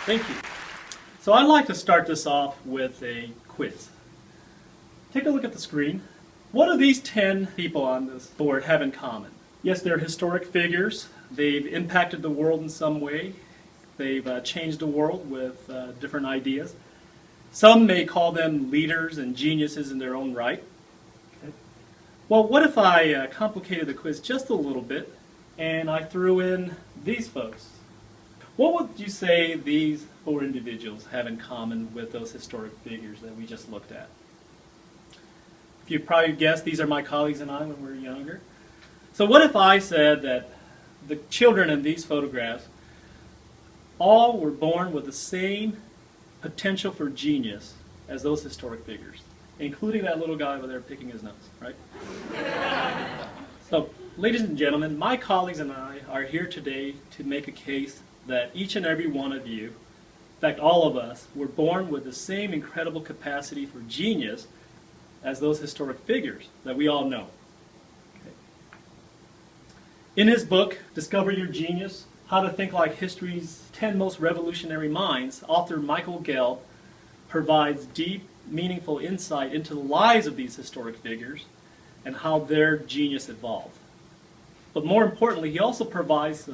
Thank you. So I'd like to start this off with a quiz. Take a look at the screen. What do these 10 people on this board have in common? Yes, they're historic figures. They've impacted the world in some way. They've changed the world with different ideas. Some may call them leaders and geniuses in their own right. Okay. Well, what if I complicated the quiz just a little bit and I threw in these folks? What would you say these 4 individuals have in common with those historic figures that we just looked at? If you probably guessed, these are my colleagues and I when we were younger. So what if I said that the children in these photographs all were born with the same potential for genius as those historic figures, including that little guy over there picking his nose, right? So, ladies and gentlemen, my colleagues and I are here today to make a case that each and every one of you, in fact all of us, were born with the same incredible capacity for genius as those historic figures that we all know. Okay. In his book, Discover Your Genius, How to Think Like History's 10 Most Revolutionary Minds, author Michael Gelb provides deep, meaningful insight into the lives of these historic figures and how their genius evolved. But more importantly, he also provides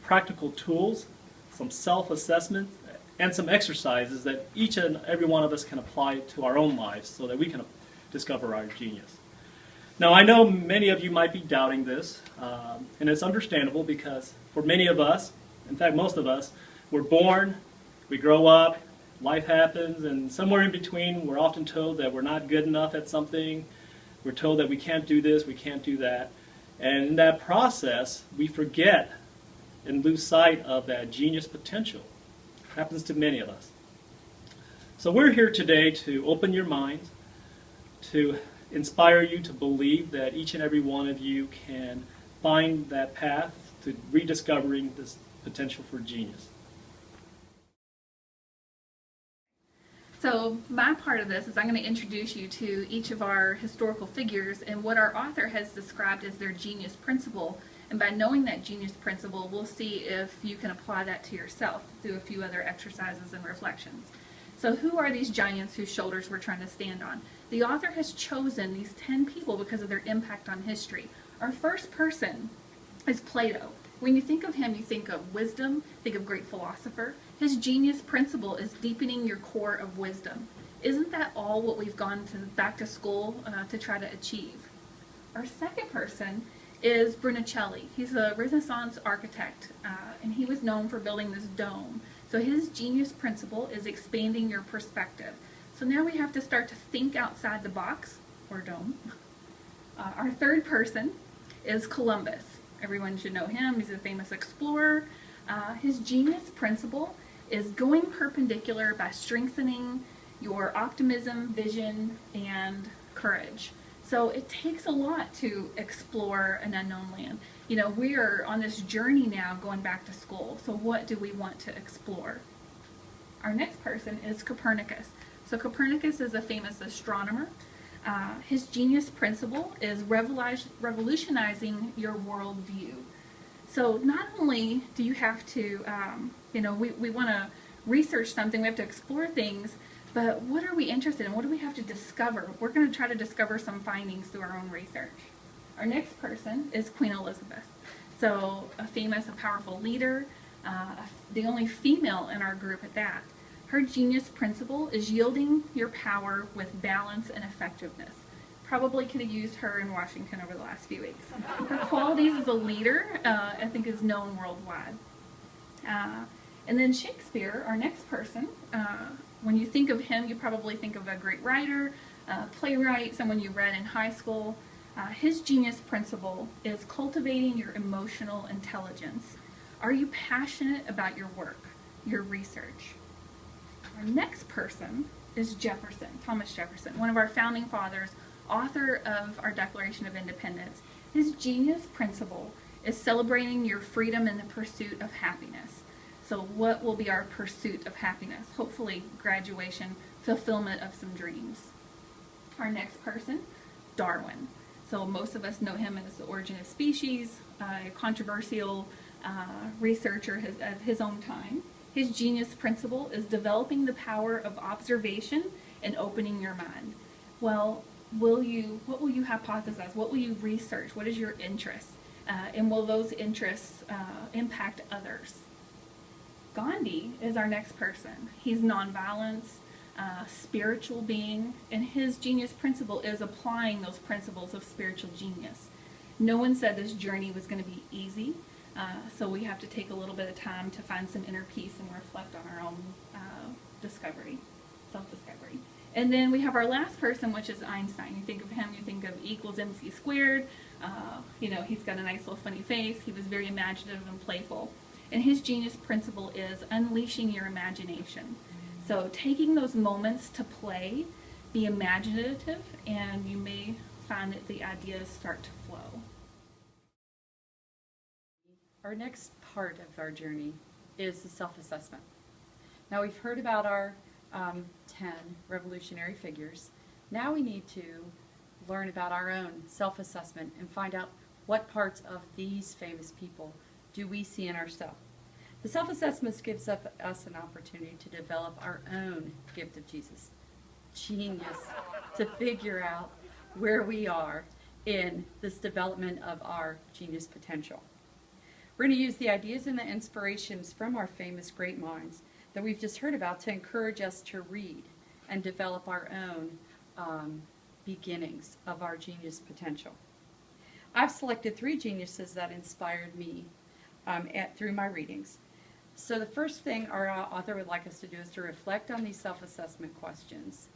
practical tools, some self-assessment, and some exercises that each and every one of us can apply to our own lives so that we can discover our genius. Now, I know many of you might be doubting this, and it's understandable because for many of us, in fact most of us, we're born, we grow up, life happens, and somewhere in between we're often told that we're not good enough at something, we're told that we can't do this, we can't do that, and in that process we forget and lose sight of that genius potential. It happens to many of us. So we're here today to open your minds, to inspire you to believe that each and every one of you can find that path to rediscovering this potential for genius. So my part of this is I'm going to introduce you to each of our historical figures and what our author has described as their genius principle. And by knowing that genius principle, we'll see if you can apply that to yourself through a few other exercises and reflections. So who are these giants whose shoulders we're trying to stand on? The author has chosen these 10 people because of their impact on history. Our first person is Plato. When you think of him, you think of wisdom, think of great philosopher. His genius principle is deepening your core of wisdom. Isn't that all what we've gone back to school to try to achieve? Our second person is Brunelleschi. He's a Renaissance architect, and he was known for building this dome. So his genius principle is expanding your perspective. So now we have to start to think outside the box, or dome. Our third person is Columbus. Everyone should know him. He's a famous explorer. His genius principle is going perpendicular by strengthening your optimism, vision, and courage. So it takes a lot to explore an unknown land. You know, we are on this journey now going back to school. So what do we want to explore? Our next person is Copernicus. So Copernicus is a famous astronomer. His genius principle is revolutionizing your worldview. So not only do you have to, we want to research something, we have to explore things, but what are we interested in? What do we have to discover? We're going to try to discover some findings through our own research. Our next person is Queen Elizabeth. So a powerful leader, the only female in our group at that. Her genius principle is yielding your power with balance and effectiveness. Probably could have used her in Washington over the last few weeks. Her qualities as a leader, I think, is known worldwide. And then Shakespeare, our next person, when you think of him, you probably think of a great writer, playwright, someone you read in high school. His genius principle is cultivating your emotional intelligence. Are you passionate about your work, your research? Our next person is Jefferson, Thomas Jefferson, one of our founding fathers, author of our Declaration of Independence. His genius principle is celebrating your freedom in the pursuit of happiness. So what will be our pursuit of happiness? Hopefully graduation, fulfillment of some dreams. Our next person, Darwin. So most of us know him as the origin of species, a controversial researcher of his own time. His genius principle is developing the power of observation and opening your mind. Well, what will you hypothesize? What will you research? What is your interest? And will those interests impact others? Gandhi is our next person. He's nonviolence, spiritual being, and his genius principle is applying those principles of spiritual genius. No one said this journey was going to be easy, so we have to take a little bit of time to find some inner peace and reflect on our own discovery, self-discovery. And then we have our last person, which is Einstein. You think of him, you think of E equals MC squared. He's got a nice little funny face. He was very imaginative and playful. And his genius principle is unleashing your imagination. So taking those moments to play, be imaginative, and you may find that the ideas start to flow. Our next part of our journey is the self-assessment. Now we've heard about our 10 revolutionary figures. Now we need to learn about our own self-assessment and find out what parts of these famous people do we see in ourselves. The self-assessment gives us an opportunity to develop our own gift of Jesus, genius, to figure out where we are in this development of our genius potential. We're going to use the ideas and the inspirations from our famous great minds that we've just heard about to encourage us to read and develop our own beginnings of our genius potential. I've selected 3 geniuses that inspired me through my readings. So the first thing our author would like us to do is to reflect on these self-assessment questions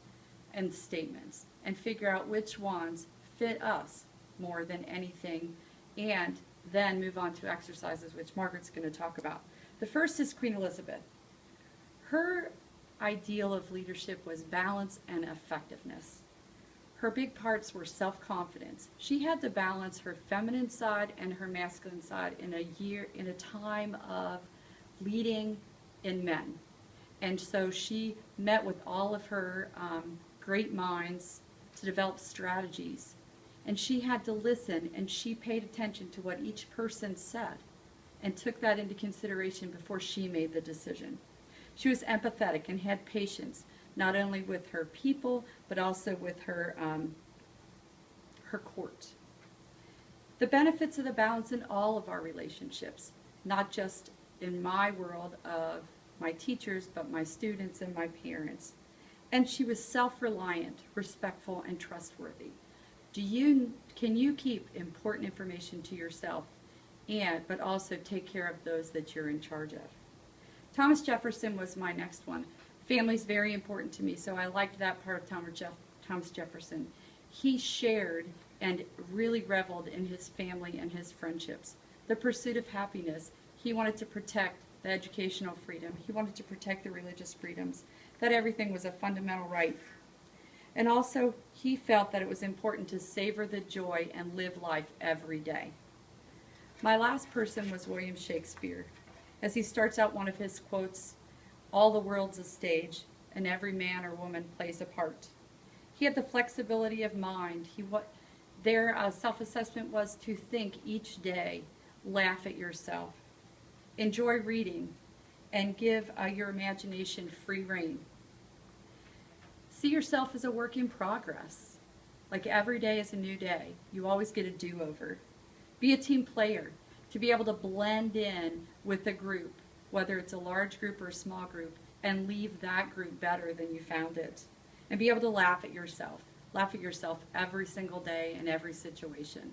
and statements and figure out which ones fit us more than anything, and then move on to exercises, which Margaret's going to talk about. The first is Queen Elizabeth. Her ideal of leadership was balance and effectiveness. Her big parts were self-confidence. She had to balance her feminine side and her masculine side in a time of leading in men. And so she met with all of her great minds to develop strategies. And she had to listen, and she paid attention to what each person said and took that into consideration before she made the decision. She was empathetic and had patience, not only with her people, but also with her court. The benefits of the balance in all of our relationships, not just in my world of my teachers, but my students and my parents. And she was self-reliant, respectful, and trustworthy. Can you keep important information to yourself, but also take care of those that you're in charge of? Thomas Jefferson was my next one. Family's very important to me, so I liked that part of Thomas Jefferson. He shared and really reveled in his family and his friendships. The pursuit of happiness. He wanted to protect the educational freedom. He wanted to protect the religious freedoms, that everything was a fundamental right. And also, he felt that it was important to savor the joy and live life every day. My last person was William Shakespeare. As he starts out one of his quotes, "All the world's a stage, and every man or woman plays a part." He had the flexibility of mind. Their self-assessment was to think each day, laugh at yourself, enjoy reading, and give your imagination free rein. See yourself as a work in progress. Like every day is a new day. You always get a do-over. Be a team player, to be able to blend in with a group, whether it's a large group or a small group, and leave that group better than you found it. And be able to laugh at yourself. Laugh at yourself every single day in every situation.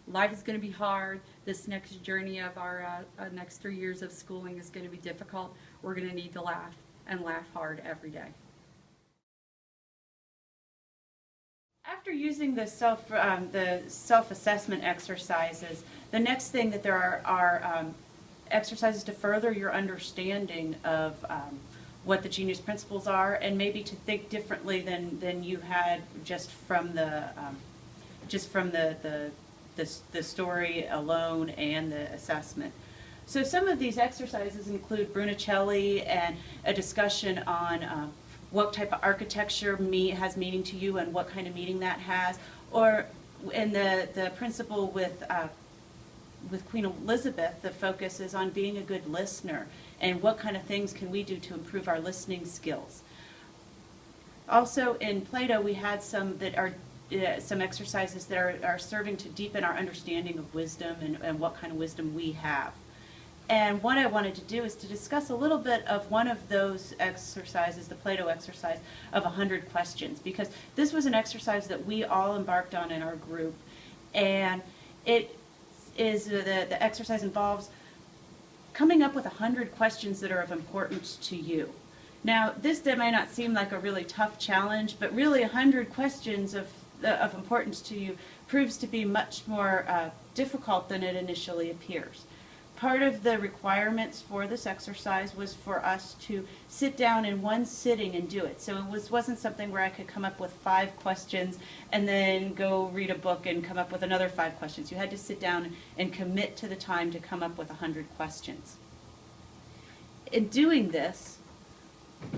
Life is going to be hard. This next journey of our next 3 years of schooling is going to be difficult. We're going to need to laugh, and laugh hard every day. After using the self-assessment exercises, the next thing that there are exercises to further your understanding of what the genius principles are, and maybe to think differently than you had just from the story alone and the assessment. So some of these exercises include Brunicelli and a discussion on what type of architecture has meaning to you and what kind of meaning that has, or in the principle with Queen Elizabeth, the focus is on being a good listener and what kind of things can we do to improve our listening skills. Also in Plato, we had some that are some exercises that are serving to deepen our understanding of wisdom and what kind of wisdom we have. And what I wanted to do is to discuss a little bit of one of those exercises, the Plato exercise of 100 questions, because this was an exercise that we all embarked on in our group. And it is, the exercise involves coming up with 100 questions that are of importance to you. Now, this may not seem like a really tough challenge, but really 100 questions of importance to you proves to be much more difficult than it initially appears. Part of the requirements for this exercise was for us to sit down in one sitting and do it. So it wasn't something where I could come up with 5 questions and then go read a book and come up with another 5 questions. You had to sit down and commit to the time to come up with 100 questions. In doing this,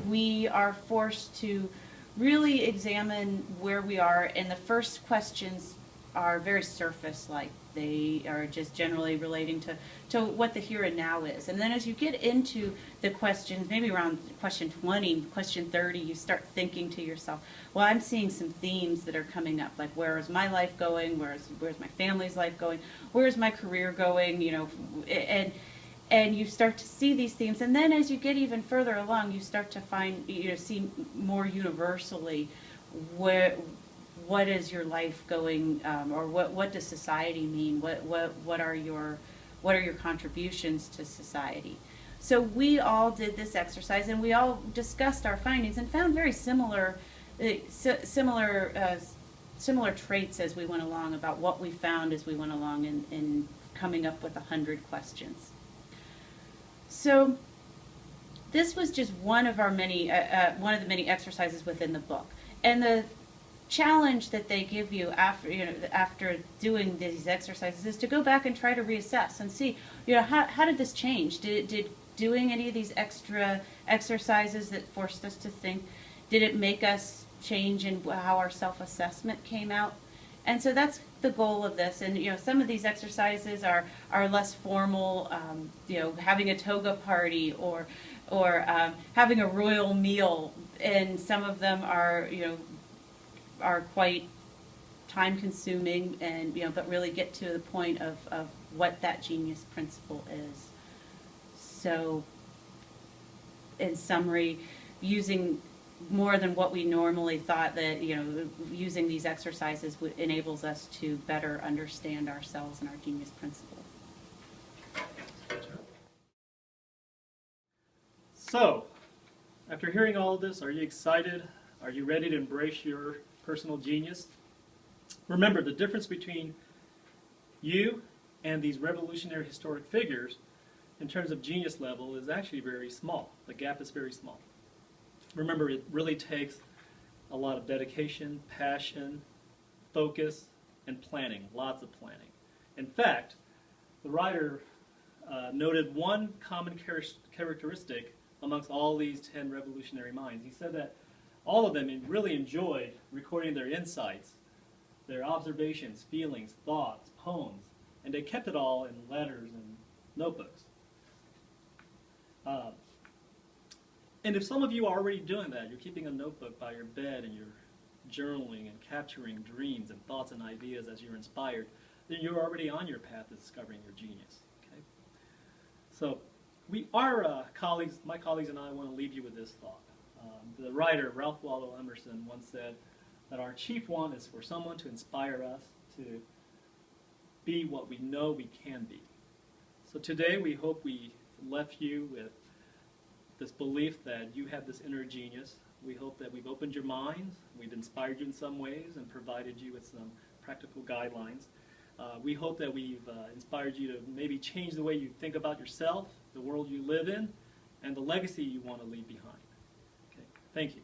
we are forced to really examine where we are, and the first questions are very surface-like. They are just generally relating to what the here and now is. And then as you get into the questions, maybe around question 20, question 30, you start thinking to yourself, well, I'm seeing some themes that are coming up, like where is my life going, where's my family's life going, where's my career going, you know, and you start to see these themes. And then as you get even further along, you start to find, see more universally what is your life going, or what does society mean? What are your contributions to society? So we all did this exercise, and we all discussed our findings and found very similar traits as we went along about what we found as we went along in coming up with 100 questions. So this was just one of our many one of the many exercises within the book, and the challenge that they give you after doing these exercises is to go back and try to reassess and see, how did this change? Did doing any of these extra exercises that forced us to think, did it make us change in how our self-assessment came out? And so that's the goal of this. And some of these exercises are less formal, having a toga party or having a royal meal, and some of them are quite time-consuming, and but really get to the point of what that genius principle is. So, in summary, using more than what we normally thought, that using these exercises enables us to better understand ourselves and our genius principle. So, after hearing all of this, are you excited? Are you ready to embrace your personal genius? Remember, the difference between you and these revolutionary historic figures in terms of genius level is actually very small. The gap is very small. Remember, it really takes a lot of dedication, passion, focus, and planning, lots of planning. In fact, the writer noted one common characteristic amongst all these 10 revolutionary minds. He said that all of them really enjoyed recording their insights, their observations, feelings, thoughts, poems, and they kept it all in letters and notebooks. And if some of you are already doing that, you're keeping a notebook by your bed and you're journaling and capturing dreams and thoughts and ideas as you're inspired, then you're already on your path to discovering your genius. Okay? So my colleagues and I want to leave you with this thought. The writer, Ralph Waldo Emerson, once said that our chief want is for someone to inspire us to be what we know we can be. So today we hope we left you with this belief that you have this inner genius. We hope that we've opened your minds, we've inspired you in some ways, and provided you with some practical guidelines. We hope that we've inspired you to maybe change the way you think about yourself, the world you live in, and the legacy you want to leave behind. Okay. Thank you.